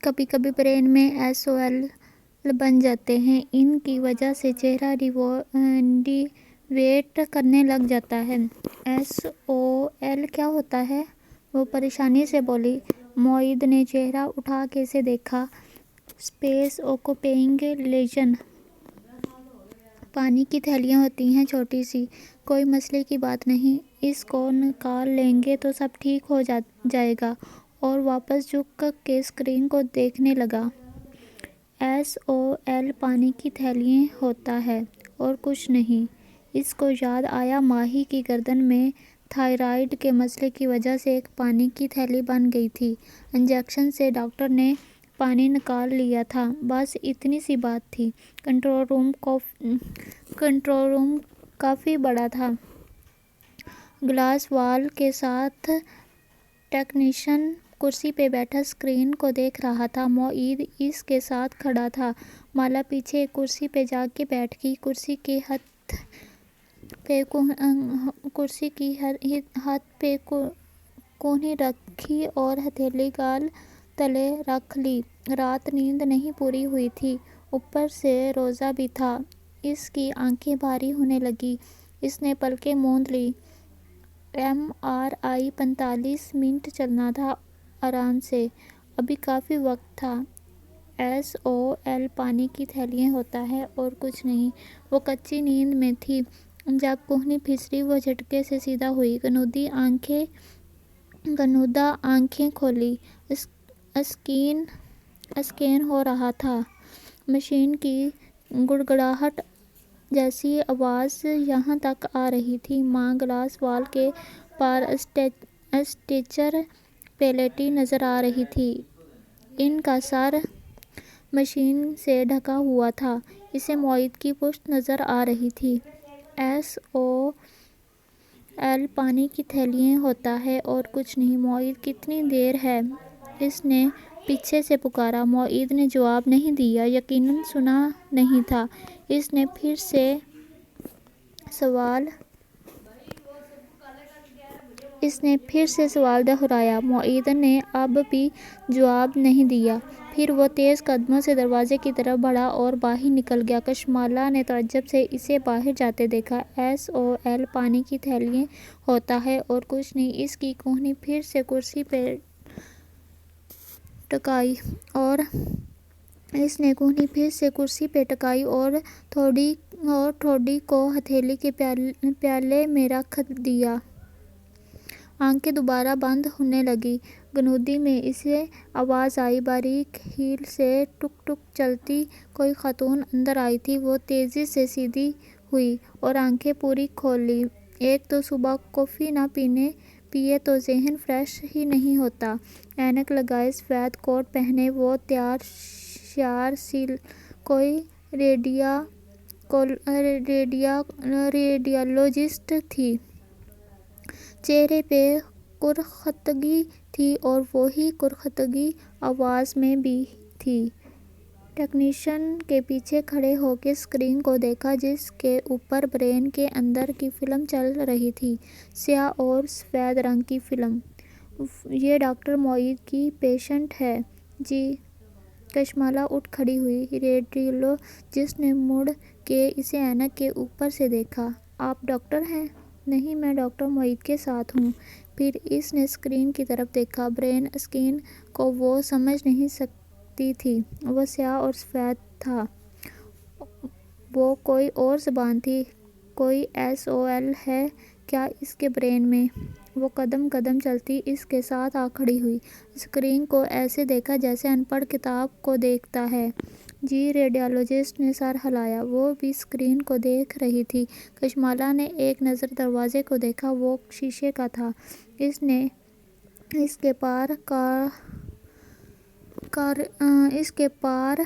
کبھی کبھی برین میں SOL بن جاتے ہیں۔ ان کی وجہ سے چہرہ ڈیویٹ کرنے لگ جاتا ہے۔ SOL کیا ہوتا ہے؟ وہ پریشانی سے بولی۔ معید نے چہرہ اٹھا کے اسے دیکھا۔ Space occupying lesion. پانی کی تھیلیاں ہوتی ہیں، چھوٹی سی، کوئی مسئلے کی بات نہیں، اس کو نکال لیں گے تو سب ٹھیک ہو جائے گا۔ اور واپس جھک کے اسکرین کو دیکھنے لگا۔ SOL پانی کی تھیلیاں ہوتا ہے اور کچھ نہیں۔ اس کو یاد آیا ماہی کی گردن میں تھائرائیڈ کے مسئلے کی وجہ سے ایک پانی کی تھیلی بن گئی تھی۔ انجیکشن سے ڈاکٹر نے پانی نکال لیا تھا، بس اتنی سی بات تھی۔ کنٹرول روم کافی بڑا تھا۔ گلاس وال کے ساتھ ٹیکنیشین کرسی پہ بیٹھا اسکرین کو دیکھ رہا تھا۔ معید اس کے ساتھ کھڑا تھا۔ مالا پیچھے ایک کرسی پہ جا کے بیٹھ گئی۔ کرسی کی ہتھ پہ کونہی رکھی اور ہتھیلی گال تلے رکھ لی۔ رات نیند نہیں پوری ہوئی تھی، اوپر سے روزہ بھی تھا۔ اس کی آنکھیں بھاری ہونے لگیں۔ اس نے پلکیں موند لیں۔ MRI 45 منٹ چلنا تھا آرام سے، ابھی کافی وقت تھا۔ SOL پانی کی تھیلیاں ہوتا ہے اور کچھ نہیں۔ وہ کچی نیند میں تھی۔ جب کونہی پھسلی، وہ جھٹکے سے سیدھی ہوئی۔ گنودہ آنکھیں کھولی۔ اسکین ہو رہا تھا۔ مشین کی گڑگڑاہٹ جیسی آواز یہاں تک آ رہی تھی۔ ماں گلاس وال کے پار اسٹریچر پلیٹیں نظر آ رہی تھیں۔ ان کا سر مشین سے ڈھکا ہوا تھا۔ اسے معید کی پشت نظر آ رہی تھی۔ SOL پانی کی تھیلیاں ہوتا ہے اور کچھ نہیں۔ معید کتنی دیر ہے؟ اس نے پیچھے سے پکارا۔ معید نے جواب نہیں دیا، یقیناً سنا نہیں تھا۔ اس نے پھر سے سوال دہرایا۔ معید نے اب بھی جواب نہیں دیا۔ پھر وہ تیز قدموں سے دروازے کی طرف بڑھا اور باہر نکل گیا۔ کشمالہ نے تعجب سے اسے باہر جاتے دیکھا۔ SOL پانی کی تھیلیاں ہوتا ہے اور کچھ نہیں۔ اس کی کونہی پھر سے کرسی پہ ٹکائی اور ٹھوڑی کو ہتھیلی کے پیالے میں رکھ دیا۔ آنکھیں دوبارہ بند ہونے لگیں۔ گنودی میں اسے آواز آئی۔ باریک ہیل سے ٹک ٹک چلتی کوئی خاتون اندر آئی تھی۔ وہ تیزی سے سیدھی ہوئی اور آنکھیں پوری کھول لیں۔ ایک تو صبح کافی نہ پیے تو ذہن فریش ہی نہیں ہوتا۔ اینک لگائے، سفید کوٹ پہنے وہ تیار شیار سی کوئی ریڈیالوجسٹ تھی۔ چہرے پہ کرختگی تھی اور وہی کرختگی آواز میں بھی تھی۔ ٹیکنیشین کے پیچھے کھڑے ہو کے اسکرین کو دیکھا جس کے اوپر برین کے اندر کی فلم چل رہی تھی، سیاہ اور سفید رنگ کی فلم۔ یہ ڈاکٹر معید کی پیشنٹ ہے؟ جی۔ کشمالہ اٹھ کھڑی ہوئی۔ ریڈیالوجسٹ نے مڑ کے اسے اینک کے اوپر سے دیکھا۔ آپ ڈاکٹر ہیں؟ نہیں، میں ڈاکٹر معید کے ساتھ ہوں۔ پھر اس نے اسکرین کی طرف دیکھا۔ برین اسکین کو وہ سمجھ نہیں سکتی تھی۔ وہ سیاہ اور سفید تھا۔ وہ کوئی اور زبان تھی۔ کوئی SOL ہے کیا اس کے برین میں؟ وہ قدم قدم چلتی اس کے ساتھ آ کھڑی ہوئی۔ اسکرین کو ایسے دیکھا جیسے ان پڑھ کتاب کو دیکھتا ہے۔ جی۔ ریڈیالوجسٹ نے سر ہلایا۔ وہ بھی اسکرین کو دیکھ رہی تھی۔ کشمالہ نے ایک نظر دروازے کو دیکھا۔ وہ شیشے کا تھا۔ اس کے پار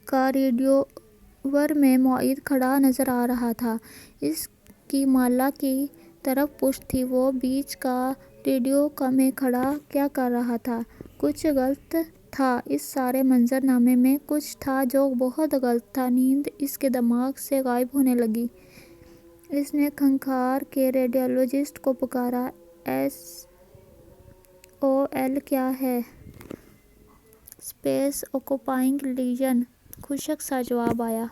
کاریڈور میں معید کھڑا نظر آ رہا تھا۔ اس کی مالا کی طرف پشت تھی۔ وہ بیچ کاریڈور میں کھڑا کیا کر رہا تھا؟ کچھ غلط تھا اس سارے منظر نامے میں، کچھ تھا جو بہت غلط تھا۔ نیند اس کے دماغ سے غائب ہونے لگی۔ اس نے کھنکھار کے ریڈیالوجسٹ کو پکارا۔ SOL کیا ہے؟ اسپیس آکوپائنگ ریجن، خشک سا جواب آیا۔